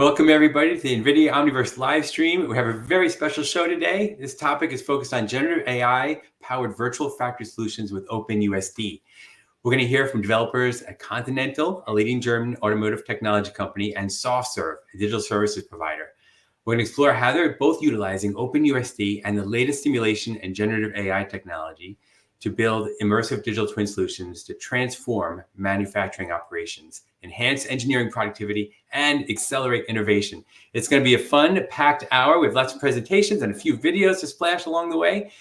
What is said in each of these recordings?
Welcome everybody to the NVIDIA Omniverse live stream. We have a very special show today. This topic is focused on generative AI powered virtual factory solutions with OpenUSD. We're going to hear from developers at Continental, a leading German automotive technology company, and SoftServe, a digital services provider. We're going to explore how they're both utilizing OpenUSD and the latest simulation and generative AI technology to build immersive digital twin solutions to transform manufacturing operations, enhance engineering productivity, and accelerate innovation. It's going to be a fun, packed hour with lots of presentations and a few videos to splash along the way.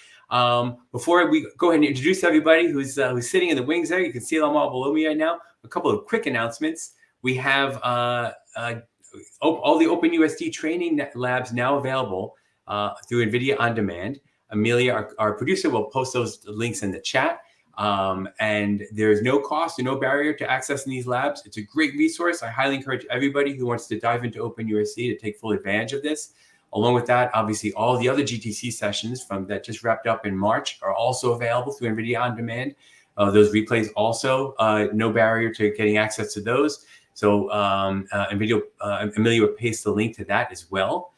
Before we go ahead and introduce everybody who's sitting in the wings there, you can see them all below me right now. A couple of quick announcements. We have all the OpenUSD training labs now available through NVIDIA On Demand. Amelia, our producer, will post those links in the chat. And there's no cost or no barrier to accessing these labs. It's a great resource. I highly encourage everybody who wants to dive into OpenUSD to take full advantage of this. Along with that, obviously, all the other GTC sessions from that just wrapped up in March are also available through NVIDIA On Demand. Those replays also, no barrier to getting access to those. So Amelia will paste the link to that as well.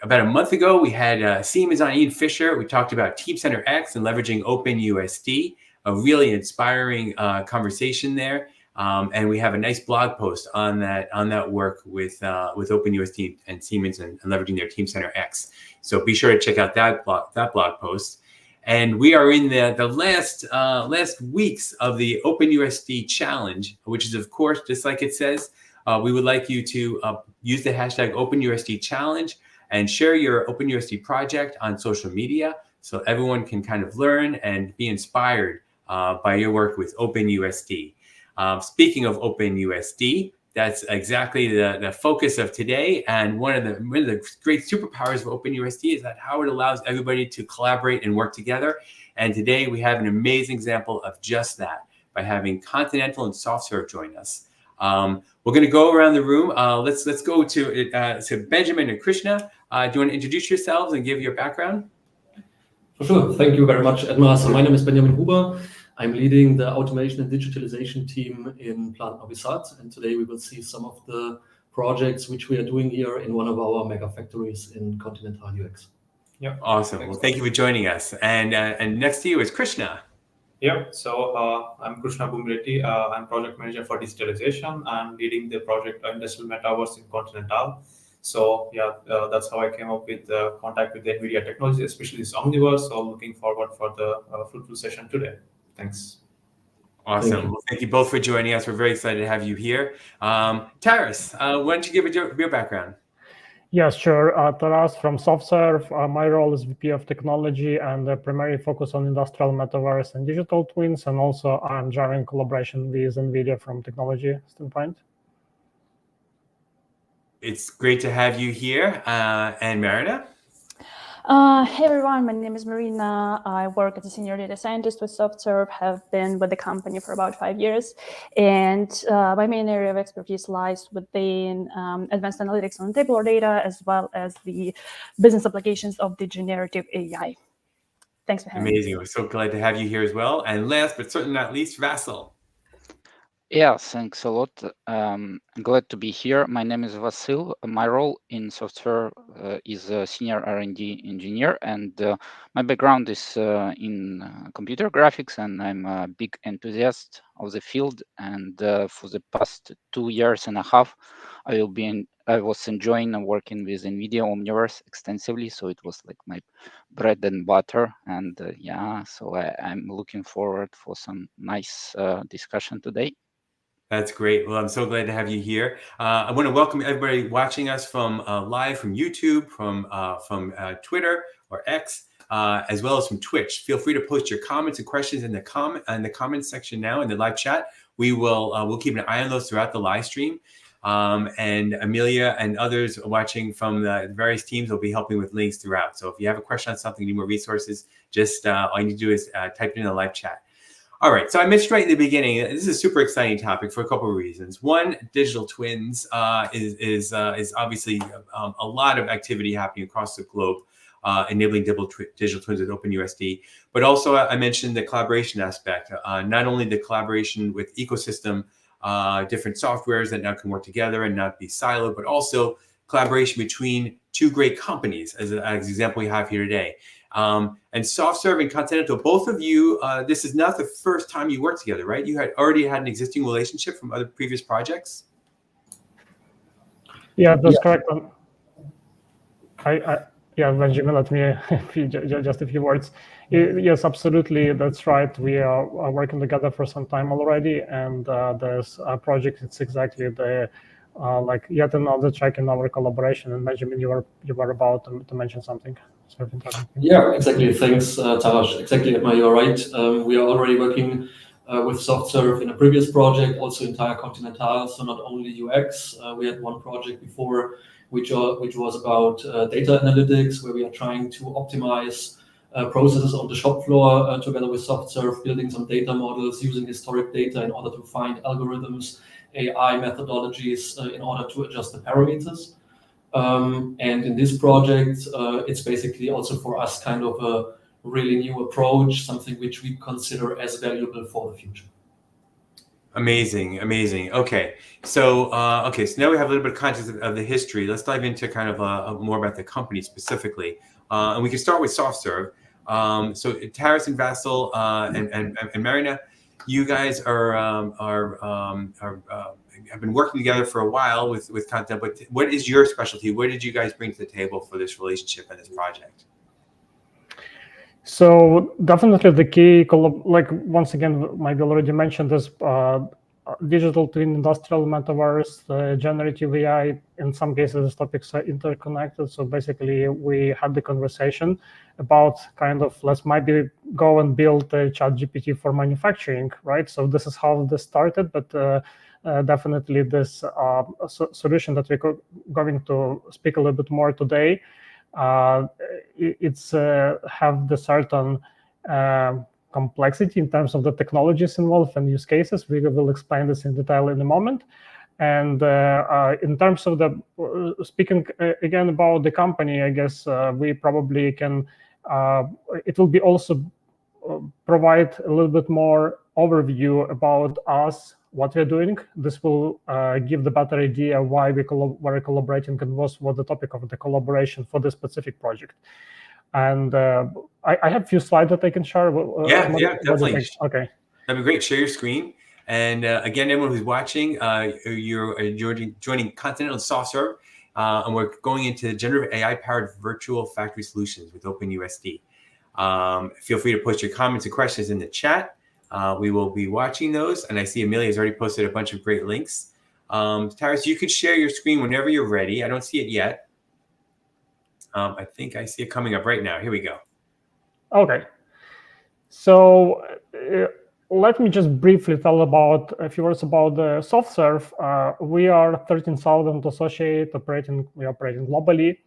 About a month ago, we had Siemens on Ian Fisher. We talked about Teamcenter X and leveraging OpenUSD, a really inspiring conversation there. And we have a nice blog post on that work with OpenUSD and Siemens and leveraging their Teamcenter X. So be sure to check out that blog post. And we are in the last weeks of the OpenUSD challenge, which is, of course, just like it says, we would like you to use the hashtag OpenUSD challenge and share your OpenUSD project on social media so everyone can kind of learn and be inspired by your work with OpenUSD. Speaking of OpenUSD, that's exactly the focus of today. And one of the great superpowers of OpenUSD is that how it allows everybody to collaborate and work together. And today we have an amazing example of just that by having Continental and SoftServe join us. We're going to go around the room. Let's go to Benjamin and Krishna. Do you want to introduce yourselves and give your background? For sure. Thank you very much, Edmar. So my name is Benjamin Huber. I'm leading the automation and digitalization team in Plant Novi Sad. And today we will see some of the projects which we are doing here in one of our mega factories in Continental UX. Yeah. Awesome. Well, thank you for joining us. And next to you is Krishna. Yeah, so I'm Krishna Bumreti. I'm project manager for digitalization. I'm leading the project Industrial Metaverse in Continental. So yeah, that's how I came up with contact with the NVIDIA technology, especially this Omniverse. So looking forward for the fruitful session today. Thanks. Awesome. Well, thank you both for joining us. We're very excited to have you here. Taras, why don't you give your background? Yes, sure. Taras from SoftServe. My role is VP of Technology and primarily focus on industrial metaverse and digital twins. And also I'm driving collaboration with NVIDIA from technology standpoint. It's great to have you here. And Marina? Hey everyone, my name is Marina. I work as a senior data scientist with SoftServe, have been with the company for about 5 years. And my main area of expertise lies within advanced analytics on tabular data, as well as the business applications of the generative AI. Thanks for having me. Amazing. We're so glad to have you here as well. And last but certainly not least, Vasil. Yeah, thanks a lot. Glad to be here. My name is Vasil. My role in SoftServe is a senior R&D engineer, and my background is in computer graphics, and I'm a big enthusiast of the field. And for the past 2 years and a half, I was enjoying working with NVIDIA Omniverse extensively, so it was like my bread and butter. And yeah, so I'm looking forward for some nice discussion today. That's great. Well, I'm so glad to have you here. I want to welcome everybody watching us from live from YouTube, from Twitter or X, as well as from Twitch. Feel free to post your comments and questions in the comments section now in the live chat. We'll keep an eye on those throughout the live stream. And Amelia and others watching from the various teams will be helping with links throughout. So if you have a question on something, need more resources, just all you need to do is type it in the live chat. All right, so I mentioned right in the beginning, this is a super exciting topic for a couple of reasons. One, digital twins is obviously a lot of activity happening across the globe, enabling digital twins with OpenUSD. But also, I mentioned the collaboration aspect, not only the collaboration with ecosystem different softwares that now can work together and not be siloed, but also collaboration between two great companies, as an example we have here today. And SoftServe and Continental, both of you, this is not the first time you worked together, right? You had already had an existing relationship from other previous projects? Yeah, that's correct. Yeah, Benjamin, let me just a few words. Yes, absolutely, that's right. We are working together for some time already, and there's a project. It's exactly the like yet another track in our collaboration. And Benjamin, you were about to mention something. Yeah, exactly. Thanks, Taras. Exactly, Edmar, you're right. We are already working with SoftServe in a previous project, also entire Continental. So not only UX, we had one project before which was about data analytics, where we are trying to optimize processes on the shop floor together with SoftServe, building some data models, using historic data in order to find algorithms, AI methodologies in order to adjust the parameters. And in this project, it's basically also for us kind of a really new approach, something which we consider as valuable for the future. Amazing, amazing. Okay, so so now we have a little bit of context of the history. Let's dive into kind of more about the company specifically, and we can start with SoftServe. So Taras and Vasil and Marina, you guys have been working together for a while with Continental. But what is your specialty? What did you guys bring to the table for this relationship and this project? So definitely the key, like once again, maybe already mentioned this digital twin, industrial metaverse, generative AI. In some cases, these topics are interconnected. So basically, we had the conversation about kind of let's maybe go and build a ChatGPT for manufacturing, right? So this is how this started, but definitely this solution that we're going to speak a little bit more today. It's have the certain complexity in terms of the technologies involved and use cases. We will explain this in detail in a moment. And in terms of the speaking again about the company, I guess we probably can. It will be also provide a little bit more overview about us, what we're doing. This will give the better idea why we're collaborating and what the topic of the collaboration for this specific project. And I have a few slides that I can share. Yeah, definitely. Okay. That'd be great. Share your screen. And again, everyone who's watching, you're joining Continental and SoftServe, and we're going into generative AI-powered virtual factory solutions with OpenUSD. Feel free to post your comments and questions in the chat. We will be watching those, and I see Amelia has already posted a bunch of great links. Taras, you could share your screen whenever you're ready. I don't see it yet. I think I see it coming up right now. Here we go. Okay. So let me just briefly tell about a few words about the SoftServe. We are 13,000 associates operating globally.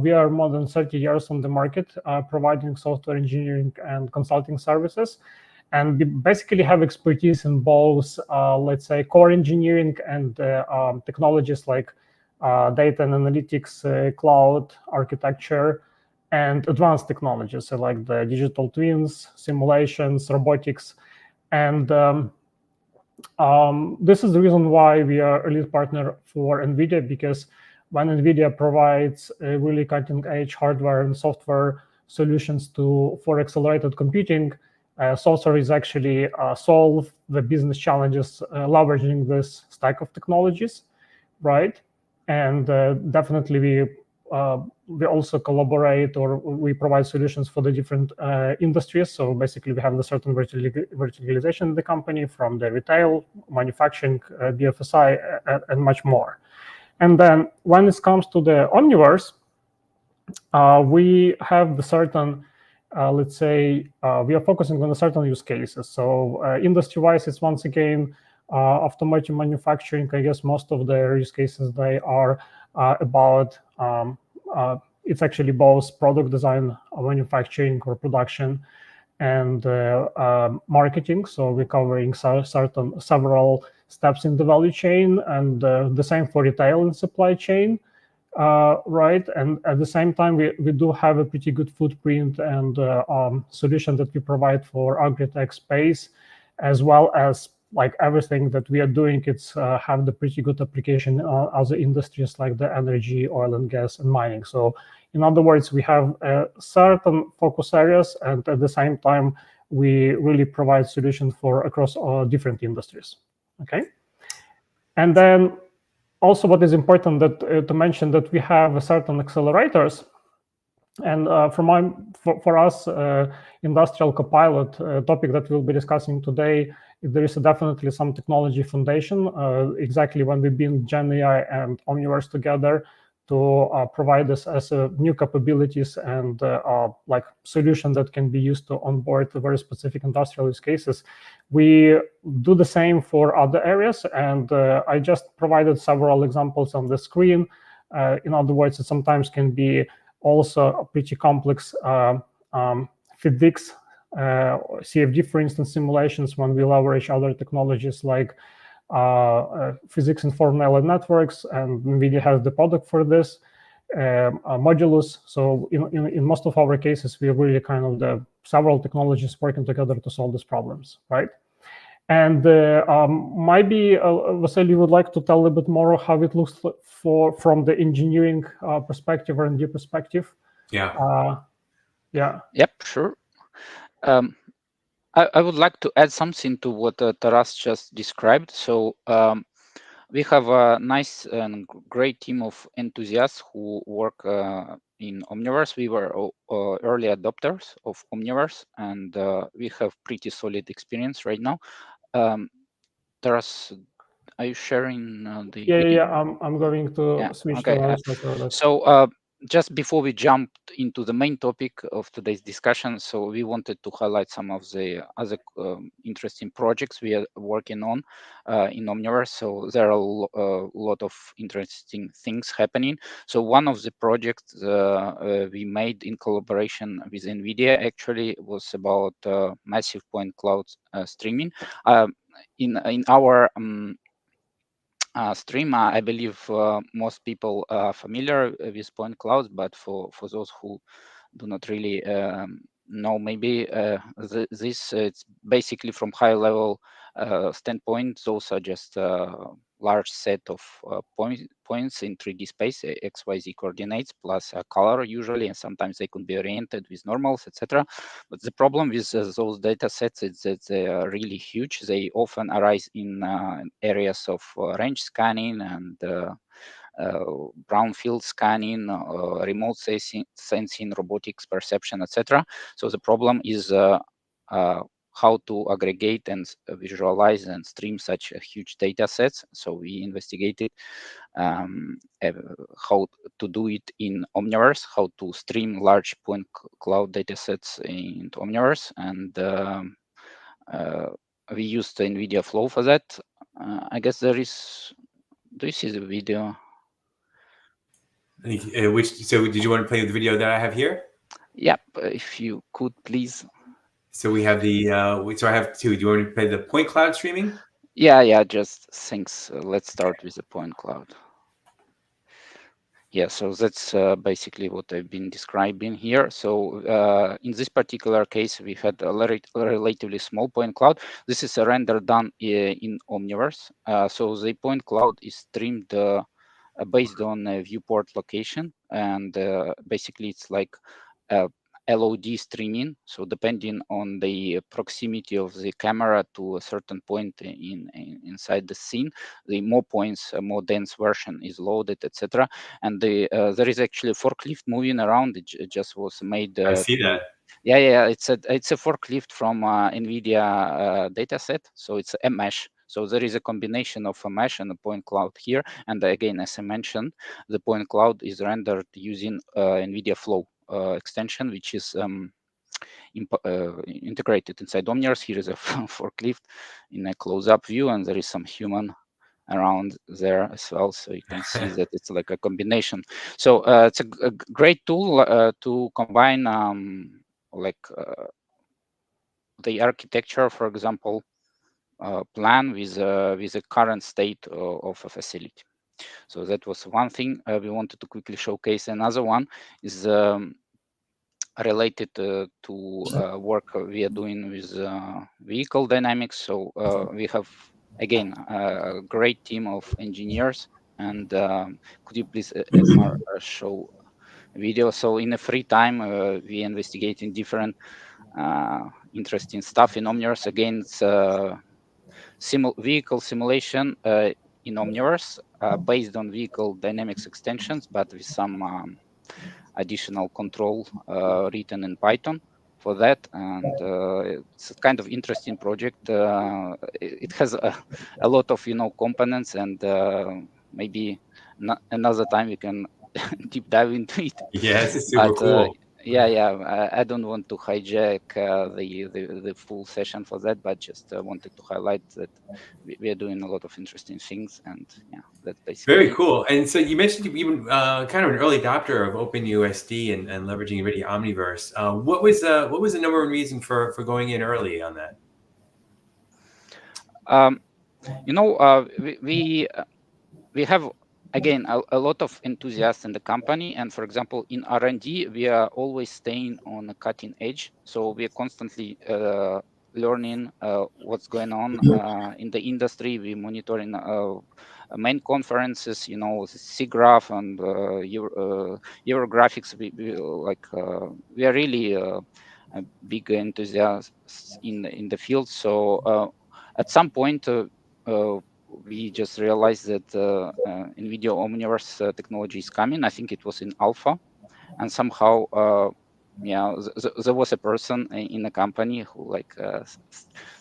We are more than 30 years on the market, providing software engineering and consulting services. And we basically have expertise in both, let's say, core engineering and technologies like data and analytics, cloud architecture, and advanced technologies, so like the digital twins, simulations, robotics. And this is the reason why we are a lead partner for NVIDIA, because when NVIDIA provides really cutting-edge hardware and software solutions for accelerated computing, SoftServe is actually solve the business challenges leveraging this stack of technologies, right? And definitely we also collaborate, or we provide solutions for the different industries. So basically we have the certain verticalization in the company, from the retail, manufacturing, BFSI, and much more. And then when it comes to the Omniverse, we have the certain, let's say, we are focusing on a certain use cases. So industry-wise, it's once again automotive manufacturing. I guess most of the use cases, they are about, it's actually both product design, manufacturing or production, and marketing. So we're covering several steps in the value chain, and the same for retail and supply chain. Right, and at the same time, we do have a pretty good footprint and solution that we provide for agri-tech space, as well as like everything that we are doing, it's have the pretty good application on other industries like the energy, oil and gas, and mining. So in other words, we have certain focus areas, and at the same time, we really provide solutions for across all different industries. Okay, and then also what is important that to mention that we have certain accelerators. And for us, industrial copilot topic that we'll be discussing today, there is definitely some technology foundation. Exactly when we build Gen AI and Omniverse together to provide us as new capabilities and like solution that can be used to onboard very specific industrial use cases. We do the same for other areas, and I just provided several examples on the screen. In other words, it sometimes can be also a pretty complex physics, CFD, for instance, simulations when we leverage other technologies like physics-informed neural networks, and NVIDIA has the product for this, Modulus. So in most of our cases, we are really kind of the several technologies working together to solve these problems, right? And maybe Vasily would like to tell a bit more how it looks from the engineering perspective or R&D perspective. Yeah. Yeah. Yep, sure. I would like to add something to what Taras just described. So we have a nice and great team of enthusiasts who work in Omniverse. We were early adopters of Omniverse, and we have pretty solid experience right now. Taras, are you sharing the video? Yeah, I'm going to switch to another slide. So just before we jump into the main topic of today's discussion, so we wanted to highlight some of the other interesting projects we are working on in Omniverse. So there are a lot of interesting things happening. So one of the projects we made in collaboration with NVIDIA actually was about massive point cloud streaming. In our stream, I believe most people are familiar with point clouds, but for those who do not really know, maybe this it's basically from high level standpoint. Those are just large set of points in 3D space, XYZ coordinates plus a color usually, and sometimes they could be oriented with normals, etc. But the problem with those data sets is that they are really huge. They often arise in areas of range scanning and brownfield scanning, remote sensing, robotics perception, etc. So the problem is how to aggregate and visualize and stream such huge data sets. So we investigated how to do it in Omniverse, how to stream large point cloud data sets into Omniverse, and we used the NVIDIA Flow for that. I guess there is. Do you see the video? So did you want to play the video that I have here? Yep, if you could, please. So we have the, so I have two. Do you want to play the point cloud streaming? Yeah, just thanks. Let's start with the point cloud. Yeah, so that's basically what I've been describing here. So in this particular case, we had a relatively small point cloud. This is a render done in Omniverse. So the point cloud is streamed based on a viewport location, and basically it's like LOD streaming. So depending on the proximity of the camera to a certain point inside the scene, the more points, a more dense version is loaded, etc. And there is actually a forklift moving around. It just was made. I see that. Yeah, it's a forklift from NVIDIA dataset. So it's a mesh. So there is a combination of a mesh and a point cloud here. And again, as I mentioned, the point cloud is rendered using NVIDIA Flow extension, which is integrated inside Omniverse. Here is a forklift in a close-up view, and there is some human around there as well. So you can see that it's like a combination. So it's a great tool to combine the architecture, for example, plan with the current state of a facility. So that was one thing we wanted to quickly showcase. Another one is related to work we are doing with vehicle dynamics. So we have, again, a great team of engineers. And could you please, Edmar, show a video? So in a free time, we investigating different interesting stuff in Omniverse. Again, it's vehicle simulation in Omniverse based on vehicle dynamics extensions, but with some additional control written in Python for that. And it's a kind of interesting project. It has a lot of components, and maybe another time we can deep dive into it. Yes, it's super cool. Yeah. I don't want to hijack the full session for that, but just wanted to highlight that we are doing a lot of interesting things, and yeah, that's basically very cool. And so you mentioned you've even kind of an early adopter of OpenUSD and leveraging NVIDIA Omniverse. What was the number one reason for going in early on that? We have, again, a lot of enthusiasts in the company, and for example, in R&D, we are always staying on the cutting edge. So we are constantly learning what's going on in the industry. We monitoring main conferences, SIGGRAPH and Eurographics. We are really big enthusiasts in the field. So at some point, we just realized that NVIDIA Omniverse technology is coming. I think it was in alpha, and somehow, there was a person in the company who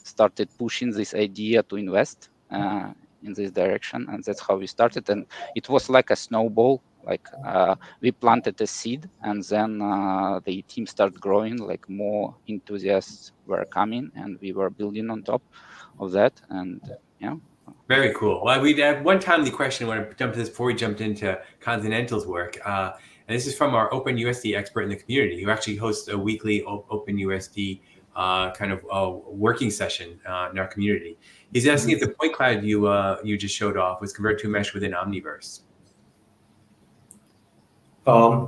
started pushing this idea to invest in this direction, and that's how we started. And it was like a snowball. We planted a seed, and then the team started growing. More enthusiasts were coming, and we were building on top of that. And yeah. Very cool. Well, we have one timely question. I want to jump to this before we jumped into Continental's work. And this is from our OpenUSD expert in the community, who actually hosts a weekly OpenUSD kind of working session in our community. He's asking if the point cloud you just showed off was converted to a mesh within Omniverse.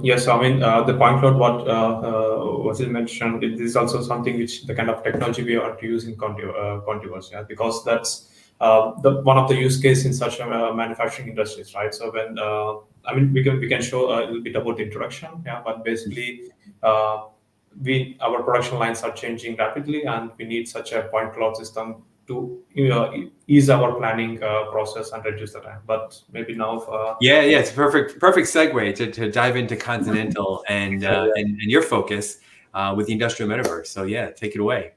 Yes, I mean, the point cloud, what was mentioned, it is also something which the kind of technology we are to use in Contiverse, because that's one of the use case in such manufacturing industries, right? So when we can show a little bit about the introduction, but basically our production lines are changing rapidly, and we need such a point cloud system to ease our planning process and reduce the time. But maybe now, it's a perfect segue to dive into Continental and your focus with the industrial metaverse. So yeah, take it away.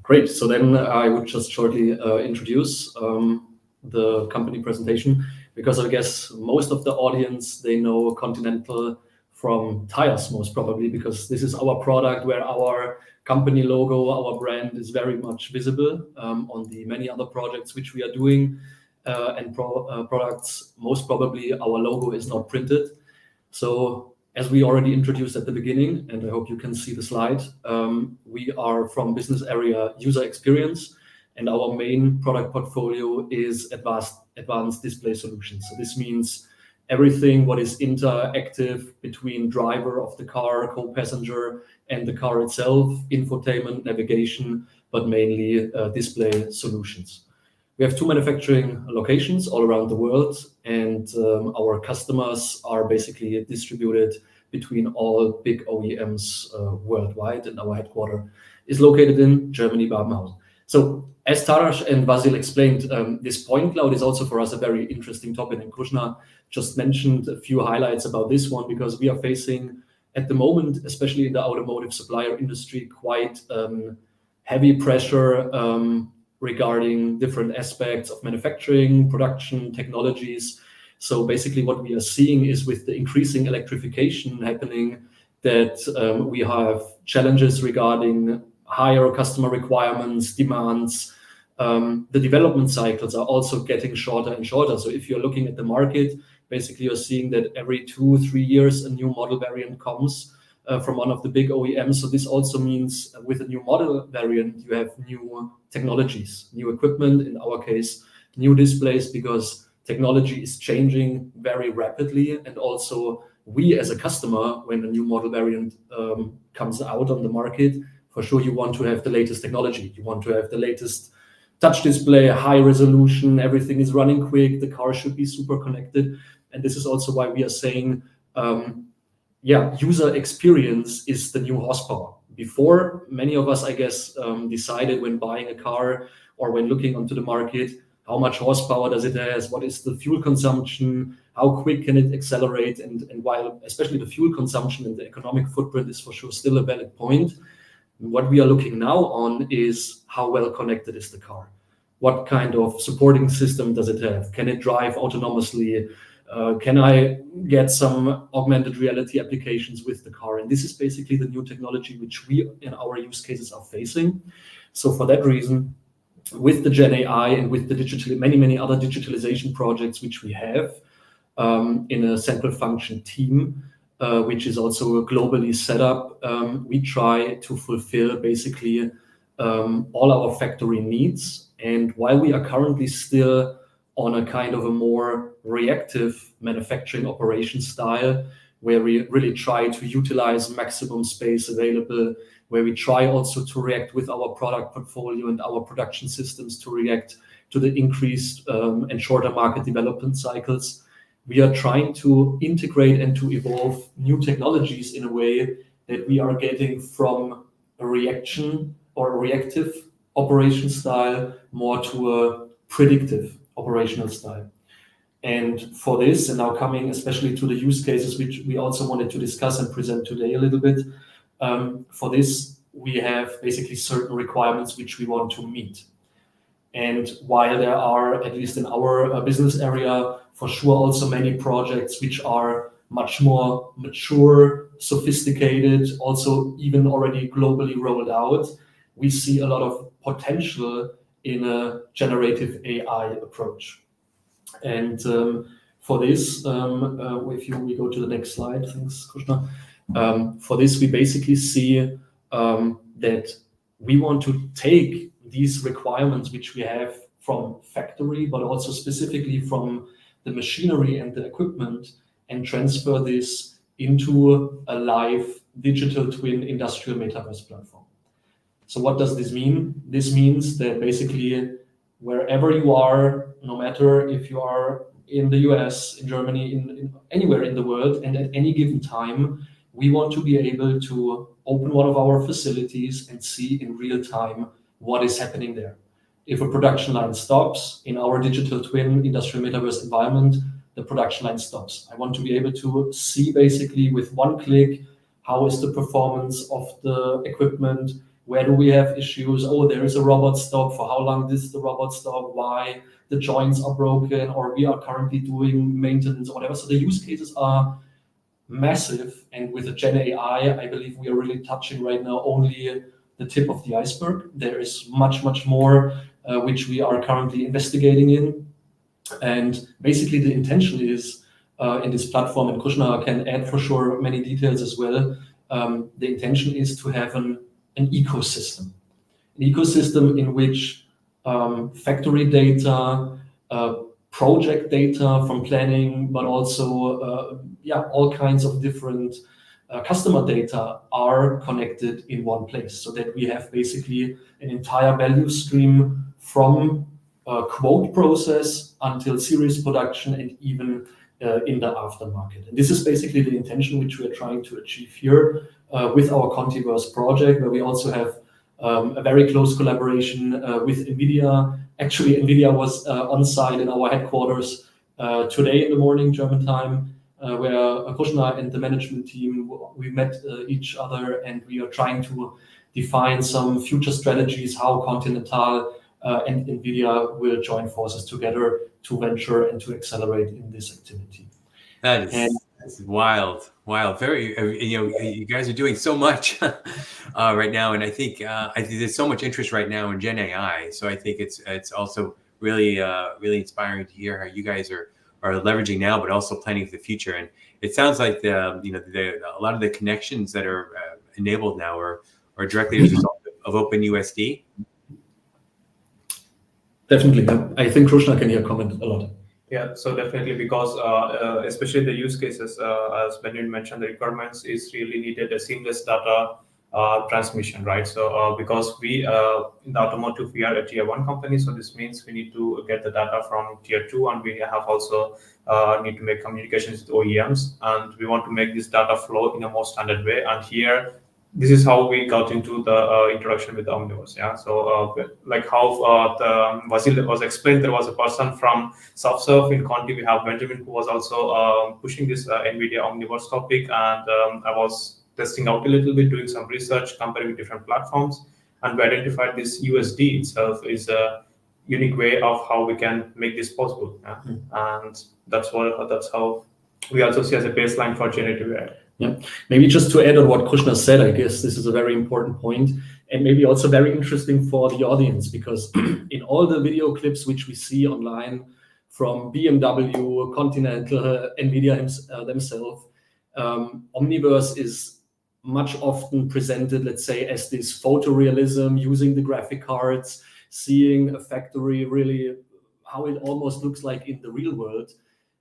Great. So then I would just shortly introduce the company presentation, because I guess most of the audience, they know Continental from tires, most probably, because this is our product where our company logo, our brand is very much visible on the many other projects which we are doing and products. Most probably our logo is not printed. So as we already introduced at the beginning, and I hope you can see the slide, we are from business area user experience, and our main product portfolio is advanced display solutions. So this means everything what is interactive between driver of the car, co-passenger, and the car itself, infotainment, navigation, but mainly display solutions. We have 2 manufacturing locations all around the world, and our customers are basically distributed between all big OEMs worldwide, and our headquarters is located in Germany, Babenhausen. So as Taras and Vasil explained, this point cloud is also for us a very interesting topic, and Krishna just mentioned a few highlights about this one, because we are facing at the moment, especially in the automotive supplier industry, quite heavy pressure regarding different aspects of manufacturing, production, technologies. So basically what we are seeing is, with the increasing electrification happening, that we have challenges regarding higher customer requirements, demands. The development cycles are also getting shorter and shorter. So if you're looking at the market, basically you're seeing that every 2-3 years a new model variant comes from one of the big OEMs. So this also means with a new model variant, you have new technologies, new equipment, in our case, new displays, because technology is changing very rapidly. And also we as a customer, when a new model variant comes out on the market, for sure you want to have the latest technology. You want to have the latest touch display, high resolution, everything is running quick, the car should be super connected. And this is also why we are saying, user experience is the new horsepower. Before, many of us, I guess, decided when buying a car or when looking onto the market, how much horsepower does it have, what is the fuel consumption, how quick can it accelerate, and while especially the fuel consumption and the economic footprint is for sure still a valid point, what we are looking now on is how well connected is the car? What kind of supporting system does it have? Can it drive autonomously? Can I get some augmented reality applications with the car? And this is basically the new technology which we in our use cases are facing. So for that reason, with the Gen AI and with the many other digitalization projects which we have in a central function team, which is also globally set up, we try to fulfill basically all our factory needs. And while we are currently still on a kind of a more reactive manufacturing operation style, where we really try to utilize maximum space available, where we try also to react with our product portfolio and our production systems to react to the increased and shorter market development cycles. We are trying to integrate and to evolve new technologies in a way that we are getting from a reaction or a reactive operation style more to a predictive operational style. And for this, and now coming especially to the use cases, which we also wanted to discuss and present today a little bit, for this, we have basically certain requirements which we want to meet. And while there are, at least in our business area, for sure also many projects which are much more mature, sophisticated, also even already globally rolled out, we see a lot of potential in a generative AI approach. And for this, if we go to the next slide, thanks, Krishna. For this, we basically see that we want to take these requirements which we have from factory, but also specifically from the machinery and the equipment, and transfer this into a live digital twin industrial metaverse platform. So what does this mean? This means that basically wherever you are, no matter if you are in the US, in Germany, in anywhere in the world, and at any given time, we want to be able to open one of our facilities and see in real time what is happening there. If a production line stops in our digital twin industrial metaverse environment, the production line stops. I want to be able to see basically with one click, how is the performance of the equipment? Where do we have issues? Oh, there is a robot stop. For how long does the robot stop? Why? The joints are broken, or we are currently doing maintenance or whatever. So the use cases are massive. And with the Gen AI, I believe we are really touching right now only the tip of the iceberg. There is much more which we are currently investigating in. And basically the intention is in this platform, and Krishna can add for sure many details as well. The intention is to have an ecosystem in which factory data, project data from planning, but also all kinds of different customer data are connected in one place, so that we have basically an entire value stream from a quote process until series production and even in the aftermarket. And this is basically the intention which we are trying to achieve here with our Contiverse project, where we also have a very close collaboration with NVIDIA. Actually, NVIDIA was on site in our headquarters today in the morning, German time, where Krishna and the management team, we met each other, and we are trying to define some future strategies, how Continental and NVIDIA will join forces together to venture and to accelerate in this activity. That's wild. Very, you guys are doing so much right now, and I think there's so much interest right now in Gen AI. So I think it's also really inspiring to hear how you guys are leveraging now, but also planning for the future. And it sounds like a lot of the connections that are enabled now are directly as a result of OpenUSD. Definitely, I think Krishna can here comment a lot. Yeah, so definitely because especially the use cases, as Benjamin mentioned, the requirements is really needed a seamless data transmission, right? So because we in the automotive, we are a tier 1 company, so this means we need to get the data from tier 2, and we have also need to make communications with OEMs, and we want to make this data flow in a more standard way. And here, this is how we got into the introduction with the Omniverse. Yeah, so like how Vasil was explained, there was a person from SoftServe in Conti. We have Benjamin, who was also pushing this NVIDIA Omniverse topic, and I was testing out a little bit, doing some research, comparing different platforms, and we identified this USD itself is a unique way of how we can make this possible. Yeah? And that's how we also see as a baseline for generative AI. Yeah, maybe just to add on what Krishna said, I guess this is a very important point, and maybe also very interesting for the audience, because in all the video clips which we see online from BMW, Continental, NVIDIA themselves, Omniverse is much often presented, let's say, as this photorealism, using the graphic cards, seeing a factory really how it almost looks like in the real world.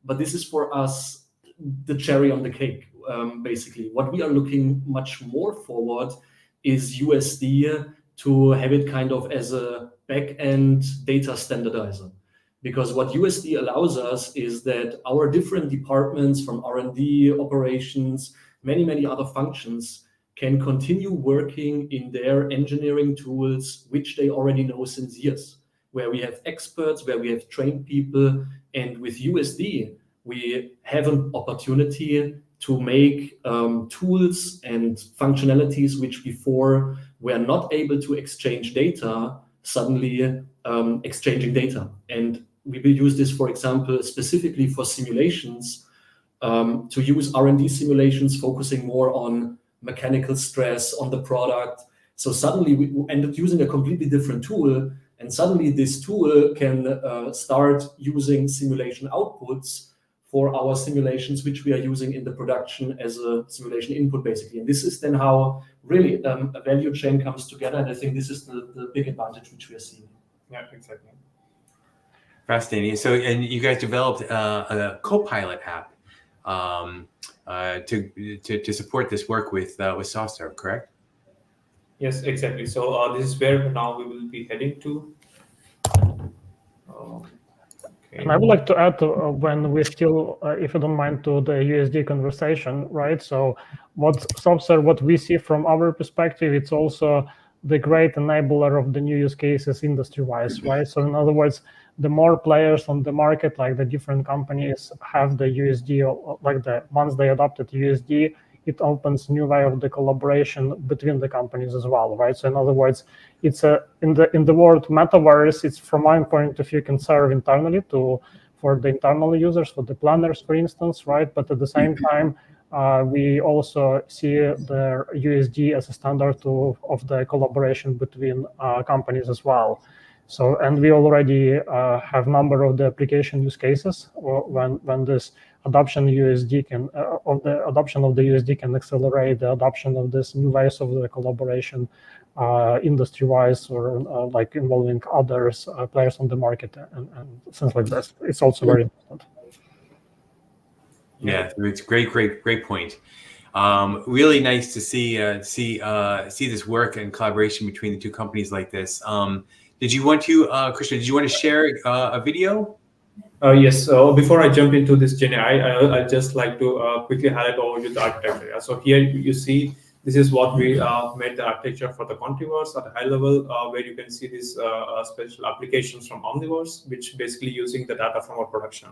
But this is for us the cherry on the cake. Basically, what we are looking much more forward is USD, to have it kind of as a back-end data standardizer. Because what USD allows us is that our different departments, from R&D, operations, many other functions, can continue working in their engineering tools, which they already know since years, where we have experts, where we have trained people. And with USD, we have an opportunity to make tools and functionalities which before were not able to exchange data, suddenly exchanging data. And we will use this, for example, specifically for simulations, to use R&D simulations, focusing more on mechanical stress on the product. So suddenly we end up using a completely different tool, and suddenly this tool can start using simulation outputs for our simulations, which we are using in the production as a simulation input, basically. And this is then how really a value chain comes together. And I think this is the big advantage which we are seeing. Yeah, exactly. Fascinating. So, and you guys developed a Copilot app to support this work with SoftServe, correct? Yes, exactly. So this is where now we will be heading to. Okay. And I would like to add, when we still, if you don't mind, to the USD conversation, right? So what SoftServe, what we see from our perspective, it's also the great enabler of the new use cases industry-wise, right? So in other words, the more players on the market, like the different companies have the USD, or like the once they adopted USD, it opens new way of the collaboration between the companies as well, right? So in other words, it's in the word metaverse, it's from my point of view can serve internally for the internal users, for the planners, for instance, right? But at the same time, we also see the USD as a standard of the collaboration between companies as well. So, and we already have number of the application use cases when this adoption USD adoption of the USD can accelerate the adoption of this new ways of the collaboration industry-wise, or like involving others players on the market and things like that. It's also very important. Yeah, it's great point. Really nice to see this work and collaboration between the two companies like this. Did you want to, Krishna? Did you want to share a video? Yes. So before I jump into this Gen AI, I'd just like to quickly highlight overview the architecture. So here you see this is what we made the architecture for the Contiverse at a high level, where you can see these special applications from Omniverse, which basically using the data from our production.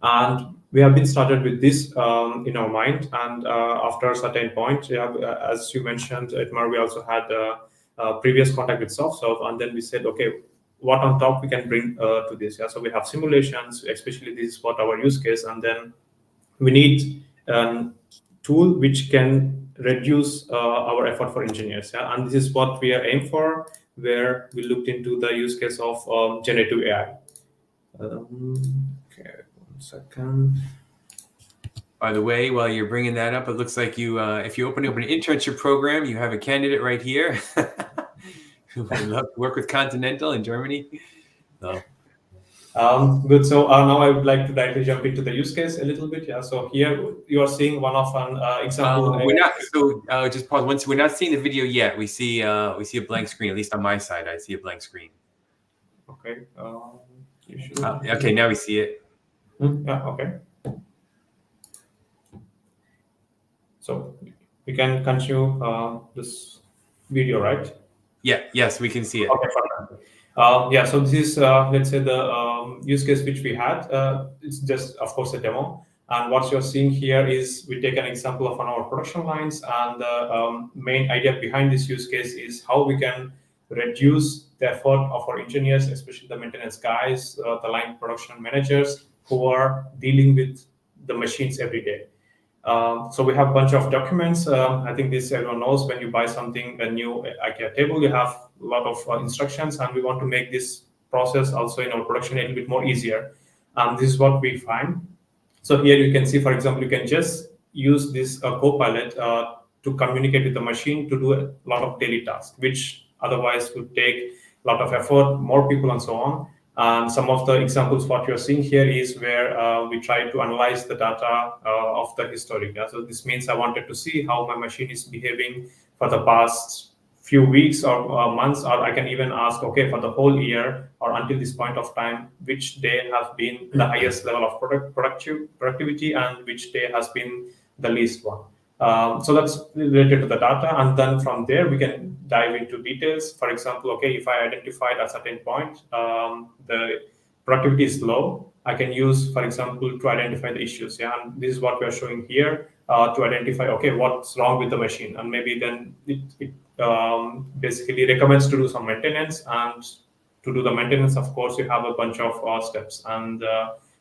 And we have been started with this in our mind. And after a certain point, as you mentioned, Edmar, we also had previous contact with SoftServe, and then we said, okay, what on top we can bring to this? Yeah, so we have simulations, especially this is what our use case, and then we need a tool which can reduce our effort for engineers. Yeah, and this is what we are aiming for, where we looked into the use case of generative AI. Okay, 1 second. By the way, while you're bringing that up, it looks like you, if you open up an internship program, you have a candidate right here. Who would love to work with Continental in Germany. So. Good. So now I would like to directly jump into the use case a little bit. Yeah. So here you are seeing one of an example. We're not. So just pause once. We're not seeing the video yet. We see a blank screen. At least on my side, I see a blank screen. Okay. You should. Okay. Now we see it. Yeah. Okay. So we can continue this video, right? Yeah. Yes, we can see it. Okay. Fine. Yeah, so this is, let's say, the use case which we had. It's just, of course, a demo. And what you're seeing here is we take an example of one of our production lines. And the main idea behind this use case is how we can reduce the effort of our engineers, especially the maintenance guys, the line production managers who are dealing with the machines every day. So we have a bunch of documents. I think this everyone knows. When you buy something, a new IKEA table, you have a lot of instructions, and we want to make this process also in our production a little bit more easier. And this is what we find. So here you can see, for example, you can just use this Copilot to communicate with the machine to do a lot of daily tasks, which otherwise would take a lot of effort, more people, and so on. And some of the examples what you're seeing here is where we try to analyze the data of the historic. Yeah? So this means I wanted to see how my machine is behaving for the past few weeks or months, or I can even ask, okay, for the whole year or until this point of time, which day has been the highest level of productivity and which day has been the least one. So that's related to the data. And then from there, we can dive into details. For example, okay, if I identified at a certain point, the productivity is low, I can use, for example, to identify the issues. Yeah, and this is what we are showing here to identify, okay, what's wrong with the machine. And maybe then it basically recommends to do some maintenance. And to do the maintenance, of course, you have a bunch of steps. And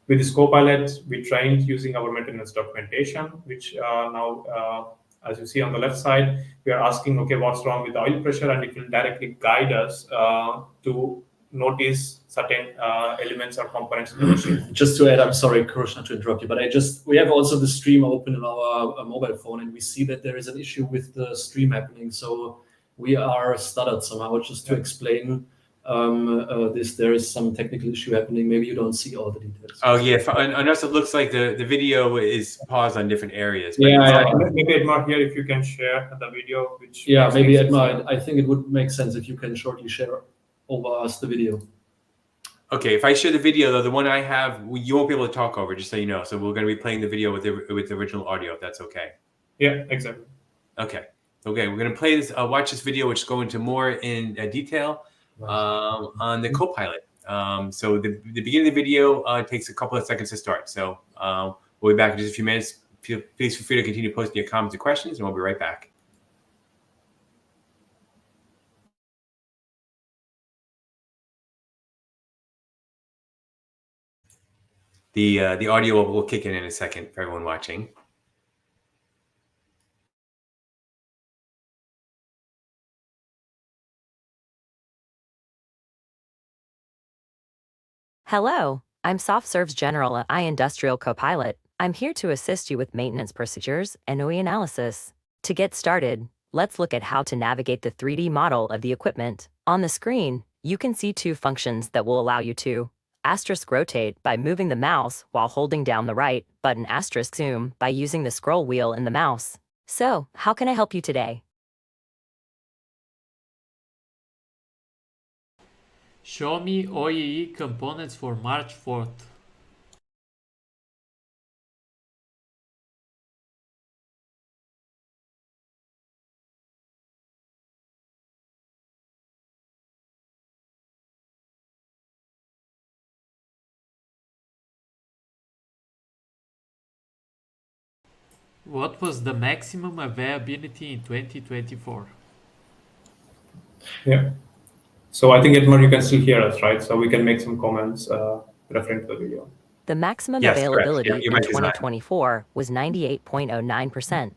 with this Copilot, we trained using our maintenance documentation, which now, as you see on the left side, we are asking, okay, what's wrong with the oil pressure? And it will directly guide us to notice certain elements or components in the machine. Just to add, I'm sorry, Krishna, to interrupt you, but we have also the stream open in our mobile phone, and we see that there is an issue with the stream happening. So we are stuttered somehow. Just to explain there is some technical issue happening. Maybe you don't see all the details. Oh yeah, on us it looks like the video is paused on different areas. Yeah. Maybe Edmar here, if you can share the video. Which maybe Edmar, I think it would make sense if you can shortly share over us the video. Okay, if I share the video though, the one I have, you won't be able to talk over, just so you know. So we're going to be playing the video with the original audio, if that's okay. Yeah, exactly. Okay, we're going to play this. Watch this video, which go into more in detail on the Copilot. So the beginning of the video takes a couple of seconds to start. So we'll be back in just a few minutes. Please feel free to continue posting your comments and questions, and we'll be right back. The audio will kick in a second for everyone watching. Hello, I'm SoftServe's General AI Industrial Copilot. I'm here to assist you with maintenance procedures and OE analysis. To get started, let's look at how to navigate the 3D model of the equipment. On the screen, you can see two functions that will allow you to asterisk rotate by moving the mouse while holding down the right button, asterisk zoom by using the scroll wheel in the mouse. So, how can I help you today? Show me OEE components for March 4th. What was the maximum availability in 2024? Yeah. So I think, Edmar, you can still hear us, right? So we can make some comments referring to the video. The maximum Yes, availability correct. Yeah, in 2024 was 98.09%.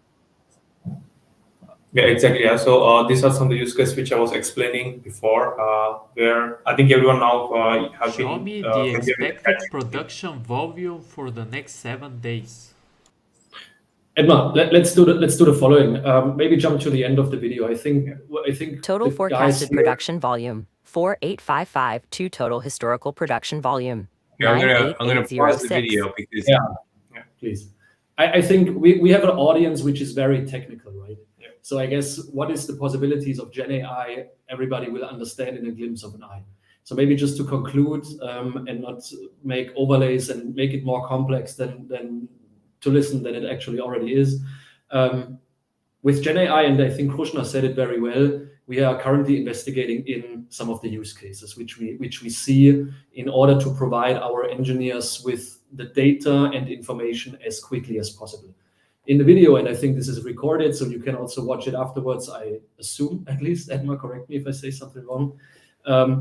Yeah, exactly. Yeah. So these are some of the use cases which I was explaining before, where I think everyone now have Show been... me the expected production volume for the next 7 days. Edmar, let's do the following. Maybe jump to the end of the video. I think total forecasted production volume 48552 total historical production volume. Yeah, I'm gonna pause the 98806. video because Yeah, please. I think we have an audience which is very technical, right? Yeah. So I guess what is the possibilities of Gen AI, everybody will understand in a glimpse of an eye. So maybe just to conclude and not make overlays and make it more complex than to listen than it actually already is. With Gen AI, and I think Krushna said it very well, we are currently investigating in some of the use cases which we see in order to provide our engineers with the data and information as quickly as possible. In the video, and I think this is recorded, so you can also watch it afterwards, I assume, at least. Edmar, correct me if I say something wrong.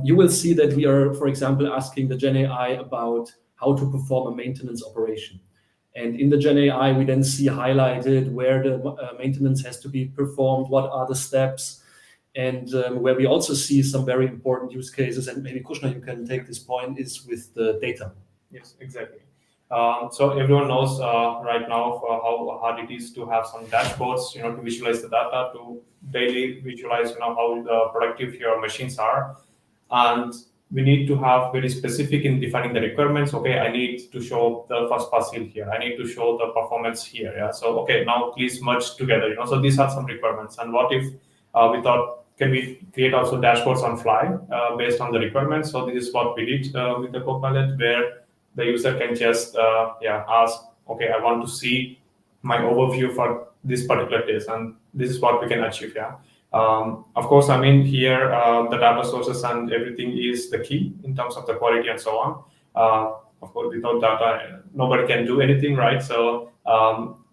You will see that we are, for example, asking the Gen AI about how to perform a maintenance operation. And in the Gen AI, we then see highlighted where the maintenance has to be performed, what are the steps, and where we also see some very important use cases. And maybe Krushna, you can take this point, is with the data. Yes, exactly. So everyone knows right now how hard it is to have some dashboards, to visualize the data, to daily visualize, how productive your machines are. And we need to have very specific in defining the requirements. Okay, I need to show the first pass yield here. I need to show the performance here. Yeah. So okay, now please merge together. So these are some requirements. And what if we thought, can we create also dashboards on fly based on the requirements? So this is what we did with the Copilot, where the user can just ask, okay, I want to see my overview for this particular test, and this is what we can achieve. Yeah. Of course, I mean, here the data sources and everything is the key in terms of the quality and so on. Of course, without data, nobody can do anything, right? So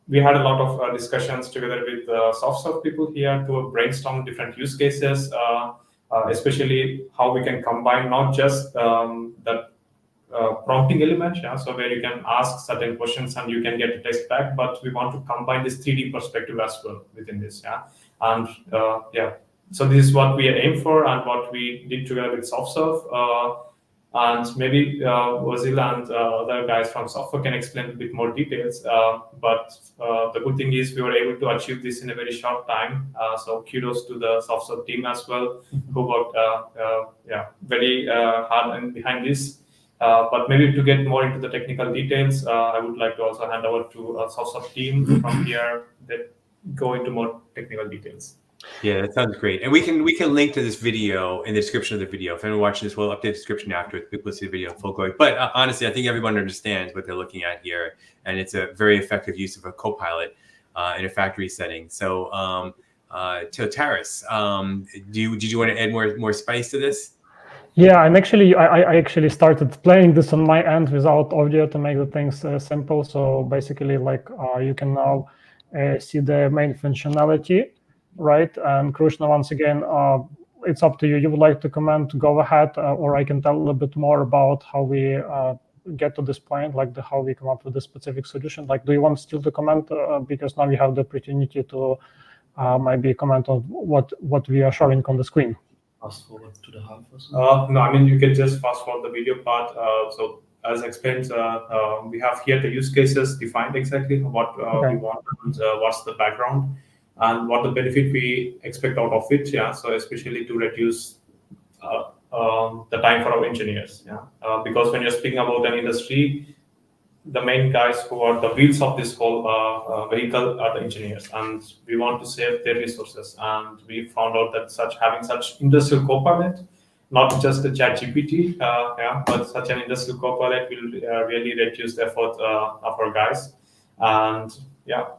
we had a lot of discussions together with SoftServe people here to brainstorm different use cases, especially how we can combine not just that prompting element, so where you can ask certain questions and you can get a text back, but we want to combine this 3D perspective as well within this. And so this is what we aim for and what we did together with SoftServe. And maybe Vasil and other guys from SoftServe can explain a bit more details. But the good thing is we were able to achieve this in a very short time. So kudos to the SoftServe team as well, who worked very hard and behind this. But maybe to get more into the technical details, I would like to also hand over to SoftServe team from here that go into more technical details. Yeah, that sounds great. And we can link to this video in the description of the video. If anyone watching this, we'll update the description after people see the video in full going. But honestly, I think everyone understands what they're looking at here, and it's a very effective use of a Copilot in a factory setting. So, Taras, did you want to add more spice to this? Yeah, and actually, I actually started playing this on my end without audio to make the things simple. So basically, like you can now see the main functionality, right? And Krushna, once again, it's up to you. You would like to comment, go ahead, or I can tell a little bit more about how we get to this point, like how we come up with this specific solution. Like, do you want still to comment? Because now you have the opportunity to maybe comment on what we are showing on the screen. Fast forward to the half or so? No, I mean, you can just fast forward the video part. So as explained, we have here the use cases defined exactly what we want and what's the background and what the benefit we expect out of it. Yeah, so especially to reduce the time for our engineers. Yeah, because when you're speaking about an industry, the main guys who are the wheels of this whole vehicle are the engineers, and we want to save their resources. And we found out that having such industrial Copilot, not just the ChatGPT, but such an industrial Copilot will really reduce the effort of our guys. And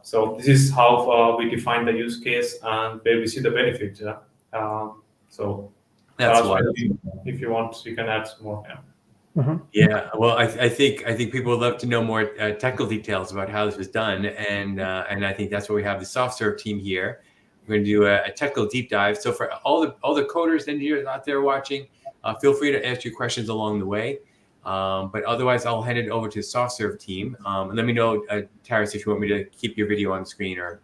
so this is how we define the use case and where we see the benefit. So that's why. If you want, you can add more. Mm-hmm. Yeah, well, I think people would love to know more technical details about how this was done, and I think that's why we have the SoftServe team here. We're going to do a technical deep dive. So for all the coders and engineers out there watching, feel free to ask your questions along the way. But otherwise, I'll hand it over to the SoftServe team. And let me know, Taras, if you want me to keep your video on the screen or.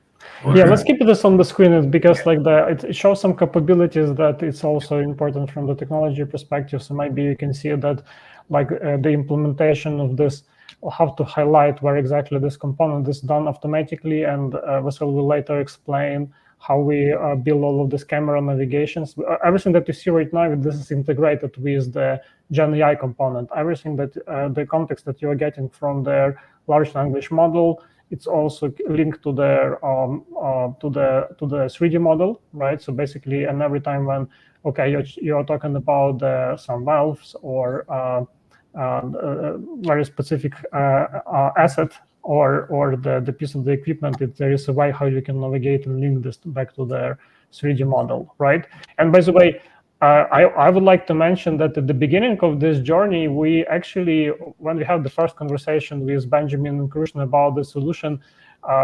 Yeah, let's keep this on the screen because it shows some capabilities that it's also important from the technology perspective. So maybe you can see that the implementation of this, or how to highlight where exactly this component is done automatically, and Vasil will later explain how we build all of this camera navigations. Everything that you see right now, this is integrated with the Gen AI component. Everything that the context that you are getting from the large language model, it's also linked to the 3D model, right? So basically, and every time when you're talking about some valves or very specific asset or the piece of the equipment, there is a way how you can navigate and link this back to the 3D model, right? And by the way, I would like to mention that at the beginning of this journey, we actually, when we had the first conversation with Benjamin and Krishna about the solution,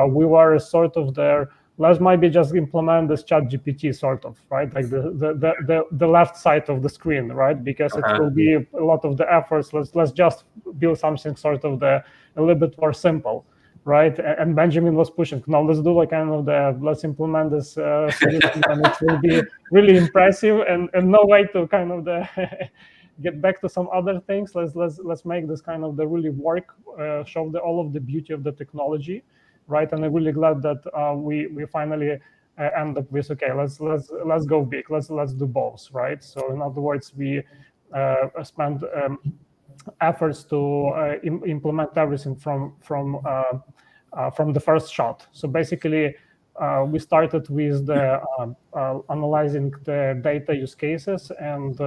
we were sort of there, let's maybe just implement this ChatGPT sort of, right? Like the left side of the screen, right? Because it will be a lot of the efforts. Let's just build something sort of a little bit more simple, right? And Benjamin was pushing, no, let's do like kind of let's implement this solution and it will be really impressive and no way to kind of get back to some other things. Let's make this kind of the really work, show all of the beauty of the technology, right? And I'm really glad that we finally end up with, okay, let's go big, let's do both, right? So in other words, we spent efforts to implement everything from the first shot. So basically, we started with the analyzing the data use cases, and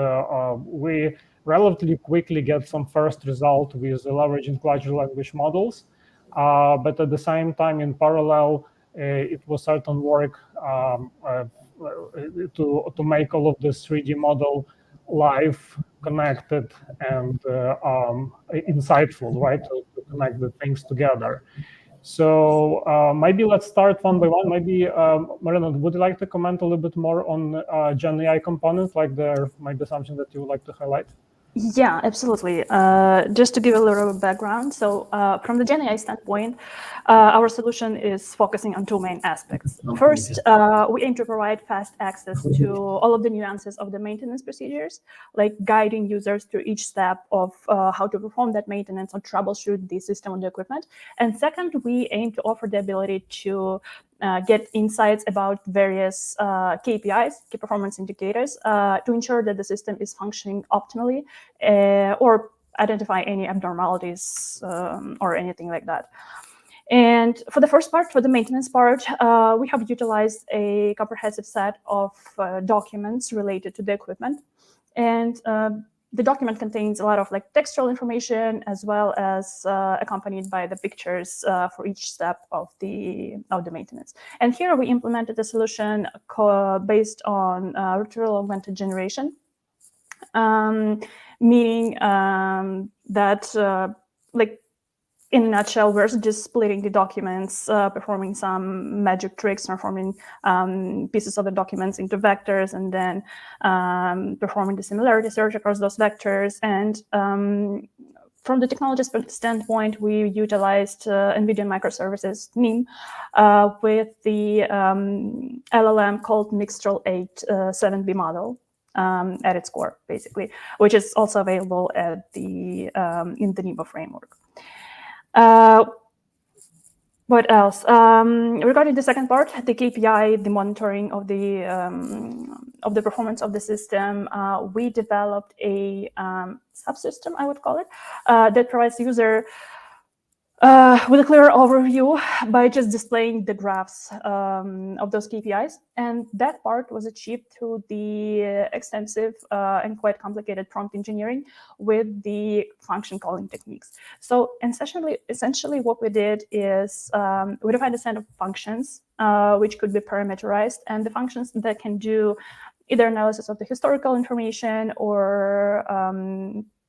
we relatively quickly get some first result with leveraging large language models. But at the same time, in parallel, it was certain work to make all of this 3D model live, connected, and insightful, right? To connect the things together. So maybe let's start one by one. Maybe Marina, would you like to comment a little bit more on Gen AI components? Like there might be something that you would like to highlight? Yeah, absolutely. Just to give a little background, so from the Gen AI standpoint, our solution is focusing on two main aspects. First, we aim to provide fast access to all of the nuances of the maintenance procedures, like guiding users through each step of how to perform that maintenance or troubleshoot the system or the equipment. And second, we aim to offer the ability to get insights about various KPIs, key performance indicators, to ensure that the system is functioning optimally or identify any abnormalities or anything like that. And for the first part, for the maintenance part, we have utilized a comprehensive set of documents related to the equipment. And the document contains a lot of like textual information, as well as accompanied by the pictures for each step of the maintenance. And here we implemented a solution based on virtual augmented generation, meaning that like in a nutshell, we're just splitting the documents, performing some magic tricks, transforming pieces of the documents into vectors, and then performing the similarity search across those vectors. And from the technology standpoint, we utilized NVIDIA microservices NIM with the LLM called Mixtral 8 7B model at its core, basically, which is also available at the in the NIMO framework. What else? Regarding the second part, the KPI, the monitoring of the performance of the system, we developed a subsystem, I would call it, that provides the user with a clear overview by just displaying the graphs of those KPIs. And that part was achieved through the extensive and quite complicated prompt engineering with the function calling techniques. So essentially what we did is we defined a set of functions which could be parameterized, and the functions that can do either analysis of the historical information or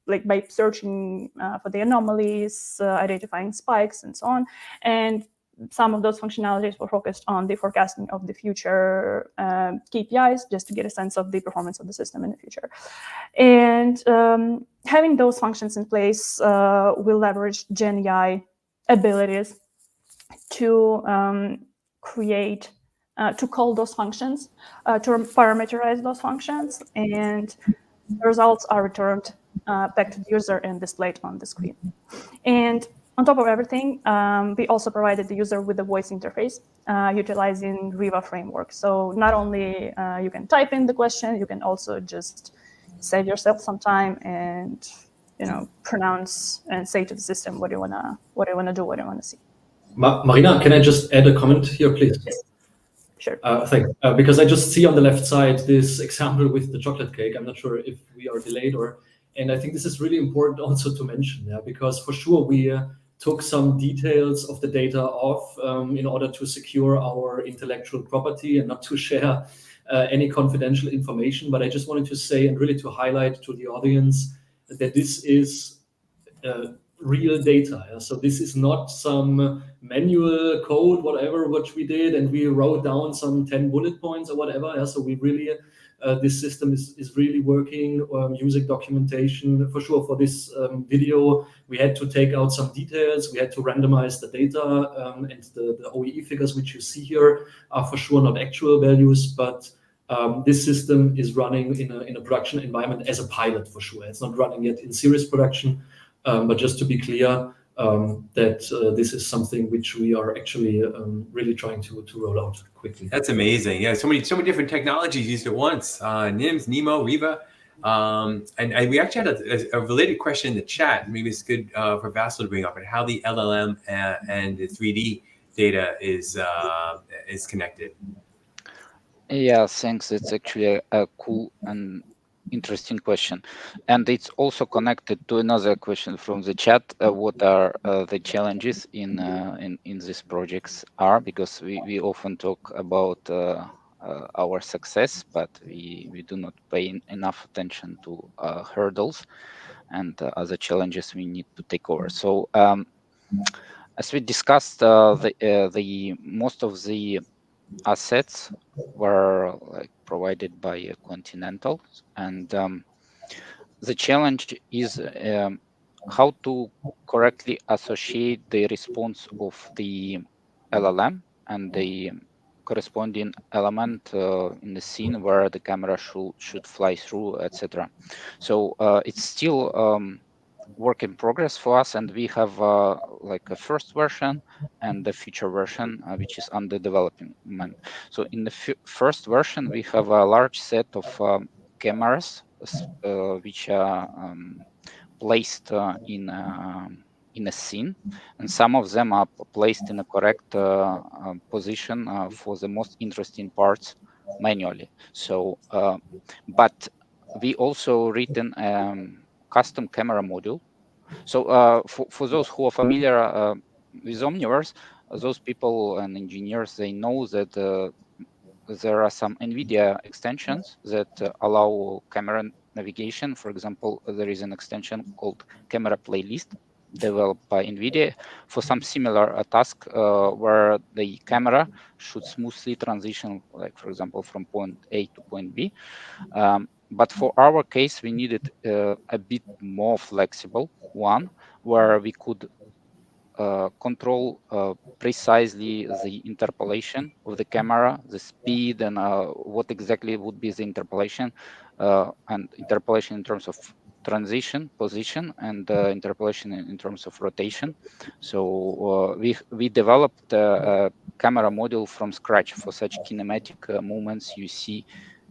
like by searching for the anomalies, identifying spikes, and so on. And some of those functionalities were focused on the forecasting of the future KPIs, just to get a sense of the performance of the system in the future. And having those functions in place, we leveraged Gen AI abilities to create, to call those functions, to parameterize those functions, and the results are returned back to the user and displayed on the screen. And On top of everything, we also provided the user with a voice interface utilizing Riva framework. So not only you can type in the question, you can also just save yourself some time and pronounce and say to the system what you wanna do, what you wanna see. Marina, can I just add a comment here, please? Yes. Sure. Thanks. Because I just see on the left side this example with the chocolate cake. I'm not sure if we are delayed and I think this is really important also to mention, because for sure we took some details of the data off in order to secure our intellectual property and not to share any confidential information. But I just wanted to say and really to highlight to the audience that this is real data. So this is not some manual code, whatever, what we did, and we wrote down some 10 bullet points or whatever. So we really, this system is really working, using documentation. For sure, for this video, we had to take out some details. We had to randomize the data, and the OEE figures, which you see here, are for sure not actual values, but this system is running in a production environment as a pilot for sure. It's not running yet in serious production. But just to be clear, that this is something which we are actually really trying to roll out quickly. That's amazing. Yeah, so many different technologies used at once. NIMS, NEMO, Riva. And we actually had a related question in the chat. Maybe it's good for Vasil to bring up, and how the LLM and the 3D data is connected. Yeah, thanks. It's actually a cool and interesting question, and it's also connected to another question from the chat. What are the challenges in these projects are, because we often talk about our success, but we do not pay enough attention to hurdles and other challenges we need to take over. So as we discussed, the most of the assets were provided by Continental, and the challenge is how to correctly associate the response of the LLM and the corresponding element in the scene where the camera should fly through, etc. So it's still work in progress for us, and we have like a first version and the future version which is under development. So in the first version we have a large set of cameras which are placed in a scene, and some of them are placed in a correct position for the most interesting parts manually. So but we also written custom camera module. So for those who are familiar with Omniverse, those people and engineers, they know that there are some NVIDIA extensions that allow camera navigation. For example, there is an extension called Camera Playlist developed by NVIDIA for some similar task where the camera should smoothly transition, like for example, from point A to point B. But for our case, we needed a bit more flexible one, where we could control precisely the interpolation of the camera, the speed, and what exactly would be the interpolation, and interpolation in terms of transition, position, and interpolation in terms of rotation. So we developed a camera module from scratch for such kinematic movements you see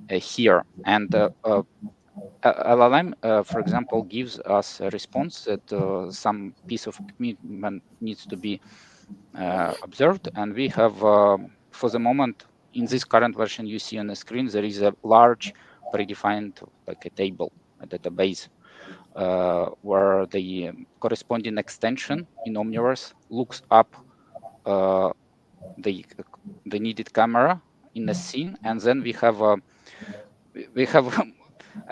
here. And LLM, for example, gives us a response that some piece of equipment needs to be observed, and we have, for the moment, in this current version you see on the screen, there is a large predefined, like a table, a database, where the corresponding extension in Omniverse looks up the needed camera in the scene, and then we have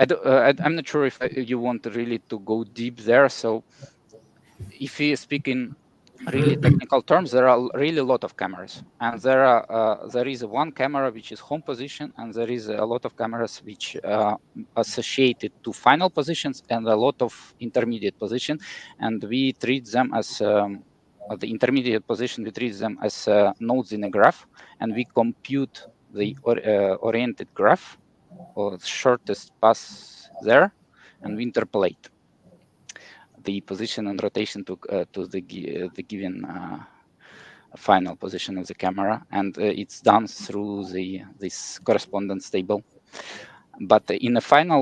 I'm not sure if you want really to go deep there. So if we speak in really technical terms, there are really a lot of cameras, and there is one camera which is home position, and there is a lot of cameras which are associated to final positions and a lot of intermediate position, and we treat them as the intermediate position, we treat them as nodes in a graph, and we compute the oriented graph, or the shortest path there, and we interpolate. the position and rotation to the given final position of the camera, and it's done through this correspondence table. But in the final,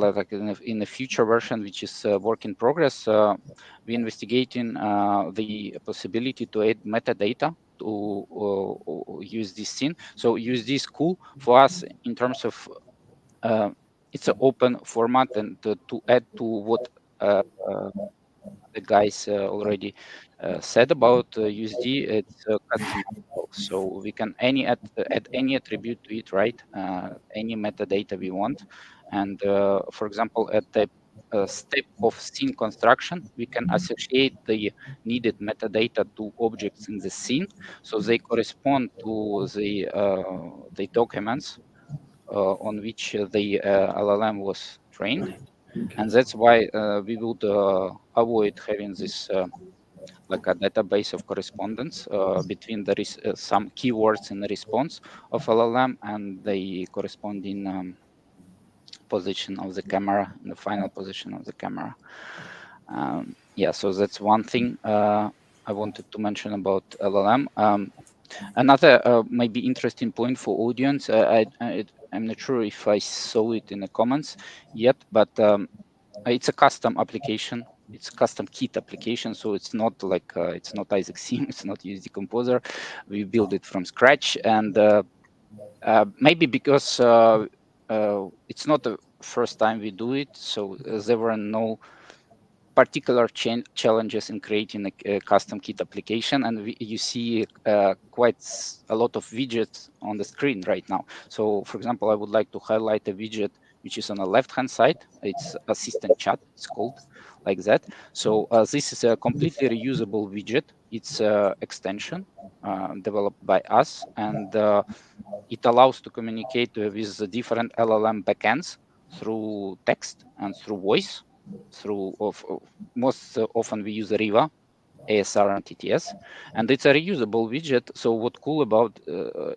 like in the future version, which is work in progress, we're investigating the possibility to add metadata to use this scene. So USD is cool for us in terms of it's an open format, and to add to what the guys already said about USD, it's customizable. So we can add any attribute to it, right? Any metadata we want. And for example, at the step of scene construction, we can associate the needed metadata to objects in the scene, so they correspond to the documents on which the LLM was trained. And that's why we would avoid having this like a database of correspondence between some keywords in the response of LLM and the corresponding position of the camera, in the final position of the camera. Yeah, so that's one thing I wanted to mention about LLM. Another maybe interesting point for audience, I'm not sure if I saw it in the comments yet, but it's a custom application. It's a custom kit application, so it's not like it's not Isaac Sim, it's not USD Composer. We build it from scratch, and maybe because it's not the first time we do it, so there were no particular challenges in creating a custom kit application, and you see quite a lot of widgets on the screen right now. So, for example, I would like to highlight a widget which is on the left-hand side. It's assistant chat, it's called like that. So this is a completely reusable widget. It's an extension developed by us, and it allows to communicate with the different LLM backends through text and through voice. Most often we use Riva, ASR, and TTS, and it's a reusable widget. So what's cool about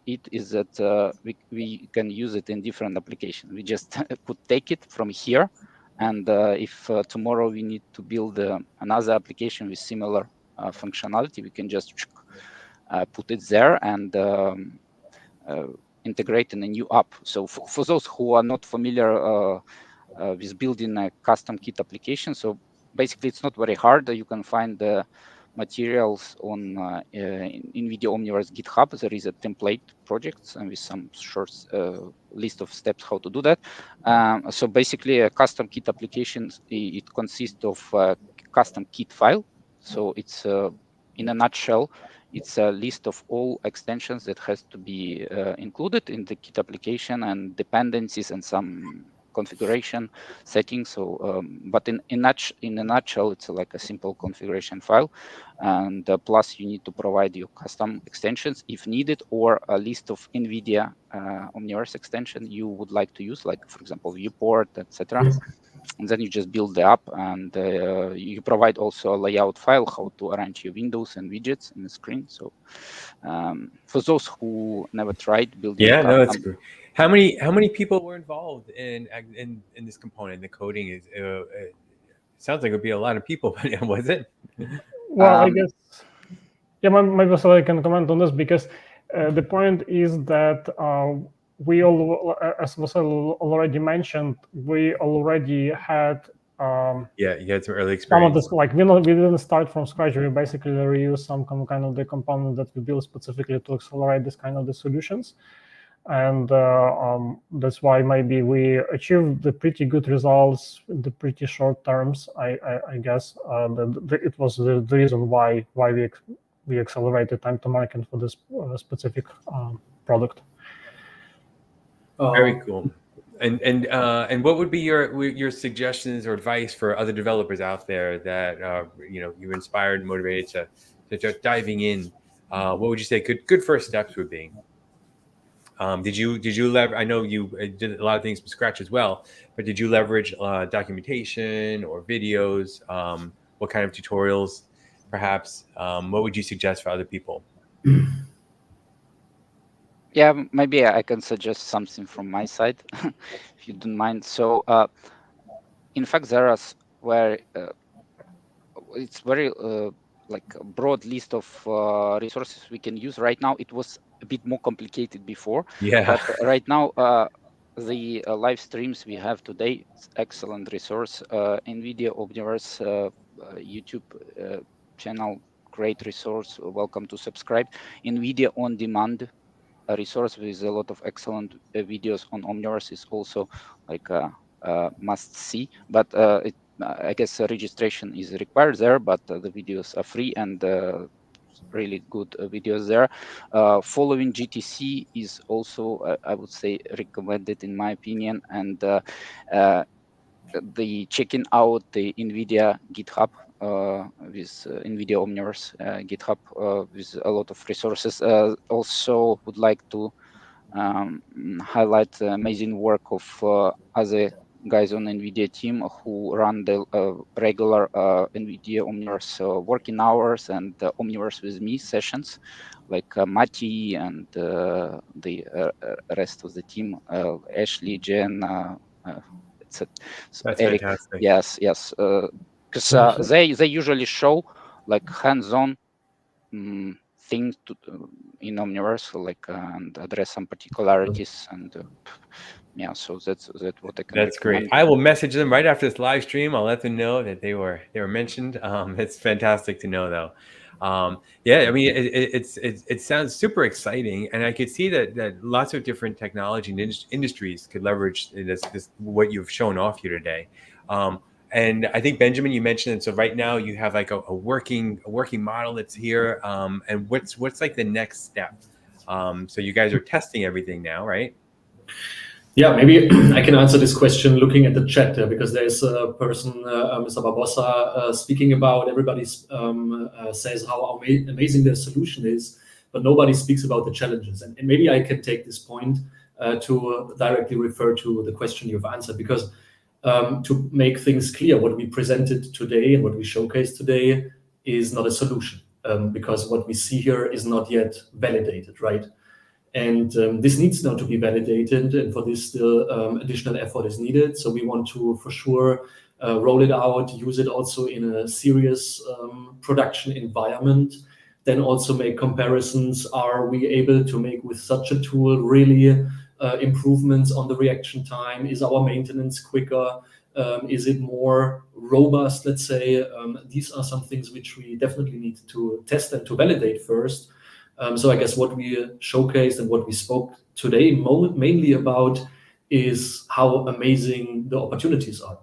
it is that we can use it in different applications. We just could take it from here, and if tomorrow we need to build another application with similar functionality, we can just put it there and integrate in a new app. So for those who are not familiar with building a custom kit application, so basically it's not very hard. You can find the materials on NVIDIA Omniverse GitHub. There is a template project and with some short list of steps how to do that. So basically a custom kit application, it consists of a custom kit file. So it's in a nutshell, it's a list of all extensions that has to be included in the kit application, and dependencies and some configuration settings. So, but in a nutshell, it's like a simple configuration file, and plus you need to provide your custom extensions if needed, or a list of NVIDIA Omniverse extension you would like to use, like for example viewport, etc. And then you just build the app, and you provide also a layout file how to arrange your windows and widgets in the screen. So for those who never tried building, no, it's great. How many people were involved in this component? The coding is sounds like it would be a lot of people, but was it? Well, I guess, yeah, maybe so I can comment on this, because the point is that we all, as Vasil already mentioned, we already had you had some early experience. Some of this, like we didn't start from scratch. We basically reused some kind of the component that we built specifically to accelerate this kind of the solutions. And that's why maybe we achieved the pretty good results in the pretty short terms. I guess it was the reason why we accelerated time to market for this specific product. Very cool. And what would be your suggestions or advice for other developers out there that you're inspired and motivated to start diving in? What would you say good first steps would be? Did you leverage? I know you did a lot of things from scratch as well, but did you leverage documentation or videos? What kind of tutorials, perhaps? What would you suggest for other people? Yeah, maybe I can suggest something from my side, if you don't mind. So, in fact, there are where it's very like a broad list of resources we can use. Right now, it was a bit more complicated before, Yeah. but right now, the live streams we have today, it's excellent resource. NVIDIA Omniverse YouTube channel, great resource. Welcome to subscribe. NVIDIA On Demand, a resource with a lot of excellent videos on Omniverse, is also like a must see. But I guess registration is required there, but the videos are free and really good videos there. Following GTC is also, I would say, recommended in my opinion, and the checking out the NVIDIA GitHub with NVIDIA Omniverse GitHub with a lot of resources. Also would like to highlight the amazing work of other guys on NVIDIA team who run the regular NVIDIA Omniverse working hours and Omniverse with me sessions, like Mati and the rest of the team, Ashley, Jen, etc. So That's Eric, fantastic. yes, because they usually show like hands-on things to in Omniverse, like and address some particularities, and yeah, so that's what I can That's recommend. great. I will message them right after this live stream. I'll let them know that they were mentioned. It's fantastic to know, though. Yeah, I mean, it sounds super exciting, and I could see that lots of different technology and industries could leverage this what you've shown off here today. And I think Benjamin, you mentioned it. So right now you have like a working model that's here. And what's like the next step? So you guys are testing everything now, right? Yeah, maybe I can answer this question looking at the chat because there's a person, Mr. Barbosa, speaking about everybody says how amazing their solution is, but nobody speaks about the challenges. And maybe I can take this point to directly refer to the question you've answered, because to make things clear, what we presented today and what we showcased today is not a solution, because what we see here is not yet validated, right? And this needs now to be validated, and for this still additional effort is needed. So we want to, for sure, roll it out, use it also in a serious production environment, then also make comparisons. Are we able to make with such a tool really improvements on the reaction time? Is our maintenance quicker? Is it more robust, let's say? These are some things which we definitely need to test and to validate first. So I guess what we showcased and what we spoke today mainly about is how amazing the opportunities are.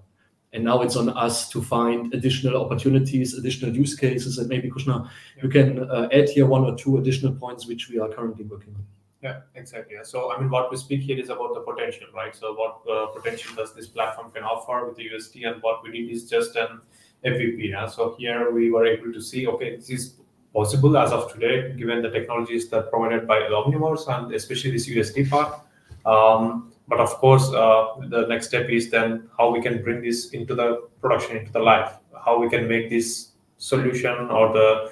And now it's on us to find additional opportunities, additional use cases, and maybe Krishna, you can add here one or two additional points which we are currently working on. Yeah, exactly. So, I mean, what we speak here is about the potential, right? So what potential does this platform can offer with the USD, and what we need is just an MVP. Yeah? So here we were able to see, okay, this is possible as of today, given the technologies that are provided by Omniverse and especially this USD part. But of course, the next step is then how we can bring this into the production, into the life, how we can make this solution or the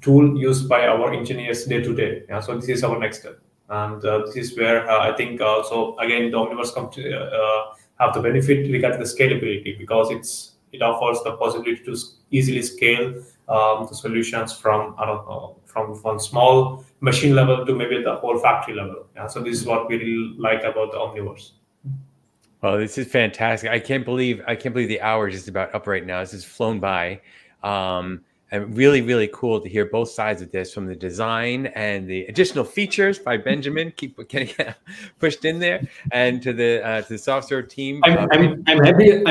tool used by our engineers day to day. Yeah, so this is our next step, and this is where I think so again the Omniverse come to have the benefit regarding the scalability, because it offers the possibility to easily scale the solutions from from one small machine level to maybe the whole factory level. Yeah, so this is what we really like about the Omniverse. Well, this is fantastic. I can't believe the hour is just about up right now. This has flown by. And really, really cool to hear both sides of this, from the design and the additional features by Benjamin, keep getting pushed in there, and to the SoftServe team. I'm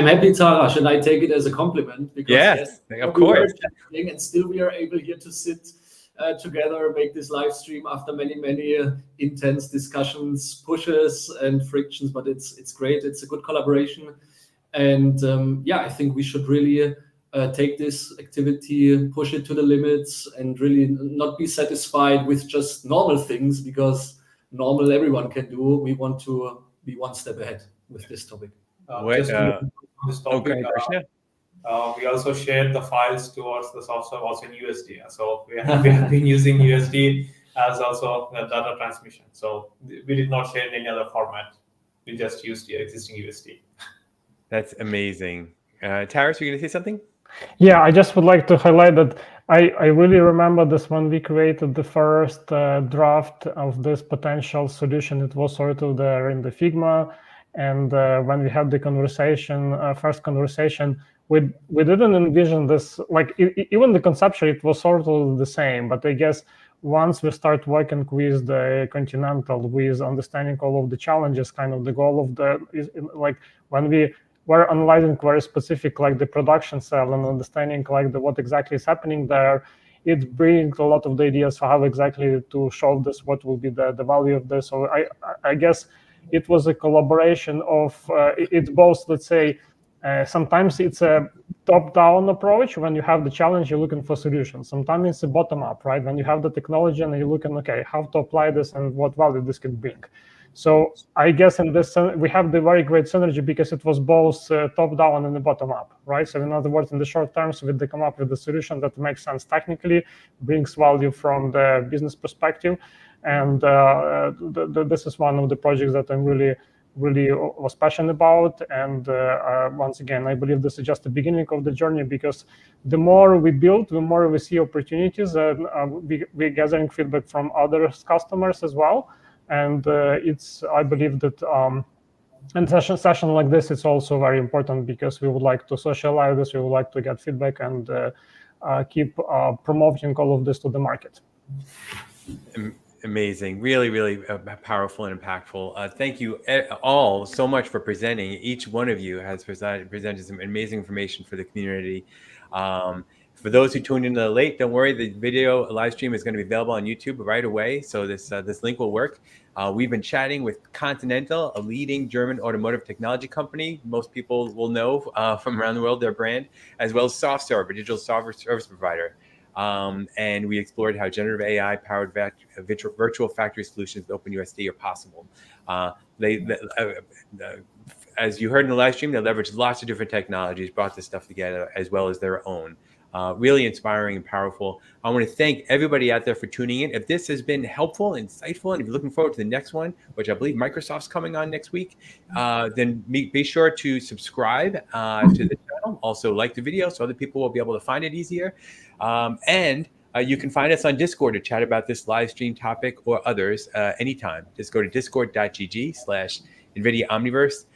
happy, Tara. Should I take it as a compliment? Because yes, of course. And still we are able here to sit together, make this live stream after many intense discussions, pushes, and frictions. But it's great. It's a good collaboration, and yeah, I think we should really take this activity, push it to the limits, and really not be satisfied with just normal things, because normal everyone can do. We want to be one step ahead with this topic. Just on this topic, we also shared the files towards the SoftServe also in USD. So we have been using USD as also the data transmission. So we did not share in any other format. We just used the existing USD. That's amazing. Taras, were you going to say something? Yeah, I just would like to highlight that I really remember this when we created the first draft of this potential solution. It was sort of there in the Figma, and when we had the conversation, first conversation, we didn't envision this. Like even the conceptually, it was sort of the same. But I guess once we start working with the Continental, with understanding all of the challenges, kind of the goal of the is like when we're analyzing very specific, like the production cell and understanding like what exactly is happening there. It brings a lot of the ideas for how exactly to show this, what will be the value of this. So I guess it was a collaboration of, it's both, let's say, sometimes it's a top-down approach. When you have the challenge, you're looking for solutions. Sometimes it's a bottom-up, right? When you have the technology and you're looking, okay, how to apply this and what value this can bring. So I guess in this, we have the very great synergy because it was both top-down and the bottom-up, right? So in other words, in the short term, so we come up with a solution that makes sense technically, brings value from the business perspective. And this is one of the projects that I'm really was passionate about. And once again, I believe this is just the beginning of the journey, because the more we build, the more we see opportunities, and we're gathering feedback from other customers as well. And I believe that in session like this, it's also very important because we would like to socialize this, we would like to get feedback and keep promoting all of this to the market. Amazing, really powerful and impactful. Thank you all so much for presenting. Each one of you has presented some amazing information for the community. For those who tuned in late, don't worry, the video live stream is going to be available on YouTube right away, so this link will work. We've been chatting with Continental, a leading German automotive technology company. Most people will know from around the world their brand, as well as SoftServe, a digital software service provider. And we explored how generative AI powered virtual factory solutions with OpenUSD are possible. As you heard in the live stream, they leveraged lots of different technologies, brought this stuff together as well as their own. Really inspiring and powerful. I want to thank everybody out there for tuning in. If this has been helpful, insightful, and if you're looking forward to the next one, which I believe Microsoft's coming on next week, then be sure to subscribe to the channel. Also like the video so other people will be able to find it easier. And you can find us on Discord to chat about this live stream topic or others anytime. Just go to discord.gg/NVIDIA Omniverse.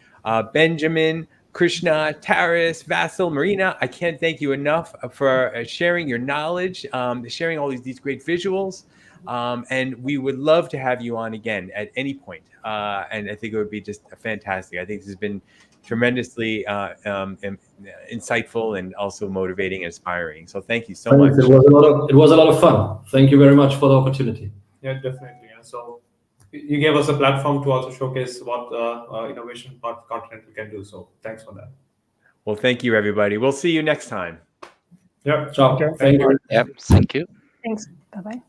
Benjamin, Krishna, Taras, Vasil, Marina, I can't thank you enough for sharing your knowledge, sharing all these great visuals. And we would love to have you on again at any point. And I think it would be just fantastic. I think this has been tremendously insightful and also motivating and inspiring. So thank you so much. It was a lot of fun. Thank you very much for the opportunity. Yeah, definitely. Yeah. So you gave us a platform to also showcase what innovation part Continental can do. So thanks for that. Well, thank you, everybody. We'll see you next time. Yeah. Ciao. Okay. Thank you. Yeah, thank you. Thanks. Bye-bye.